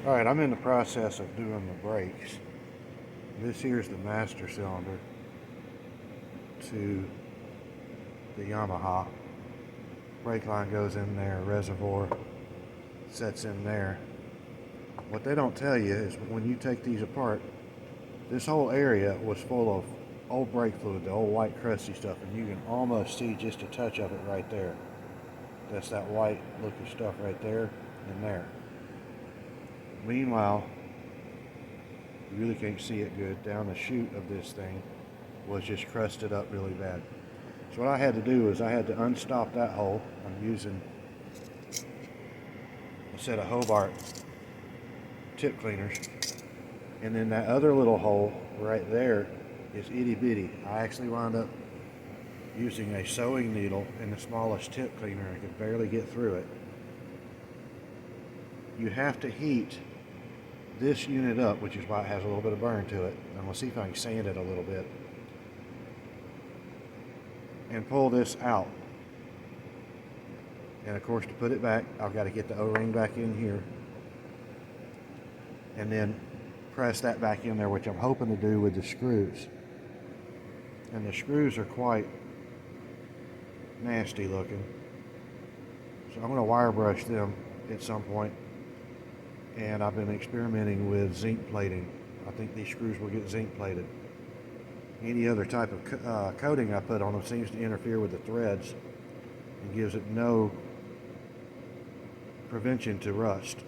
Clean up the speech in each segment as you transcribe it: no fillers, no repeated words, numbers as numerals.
Alright, I'm in the process of doing the brakes. This here's the master cylinder to the Yamaha. Brake line goes in there, reservoir sets in there. What they don't tell you is when you take these apart, this whole area was full of old brake fluid, the old white crusty stuff, and you can almost see just a touch of it right there. That's that white looking stuff right there and there. Meanwhile, you really can't see it good. Down the chute of this thing was just crusted up really bad. So what I had to do is I had to unstop that hole. I'm using a set of Hobart tip cleaners. And then that other little hole right there is itty bitty. I actually wound up using a sewing needle and the smallest tip cleaner. I could barely get through it. You have to heat this unit up, which is why it has a little bit of burn to it. I'm going to see if I can sand it a little bit. And pull this out. And of course, to put it back, I've got to get the O-ring back in here. And then press that back in there, which I'm hoping to do with the screws. And the screws are quite nasty looking. So I'm going to wire brush them at some point. And I've been experimenting with zinc plating. I think these screws will get zinc plated. Any other type of coating I put on them seems to interfere with the threads and gives it no prevention to rust.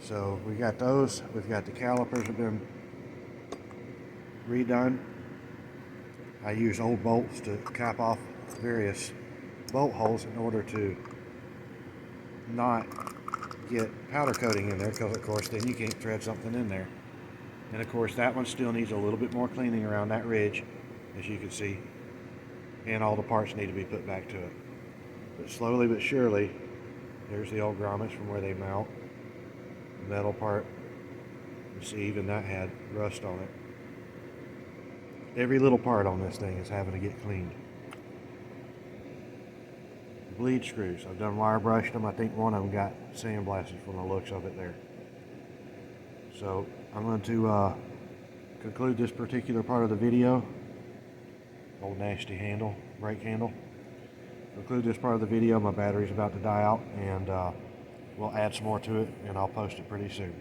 So we got those. We've got the calipers have been redone. I use old bolts to cap off various bolt holes in order to not get powder coating in there, because of course then you can't thread something in there. And of course that one still needs a little bit more cleaning around that ridge, as you can see, and all the parts need to be put back to it. But slowly but surely, there's the old grommets from where they mount. The metal part, you see even that had rust on it. Every little part on this thing is having to get cleaned. Bleed screws, I've done wire brushed them. I think one of them got sandblasted from the looks of it there. So I'm going to conclude this particular part of the video. Old nasty handle, brake handle. Conclude this part of the video. My battery's about to die out, and we'll add some more to it, and I'll post it pretty soon.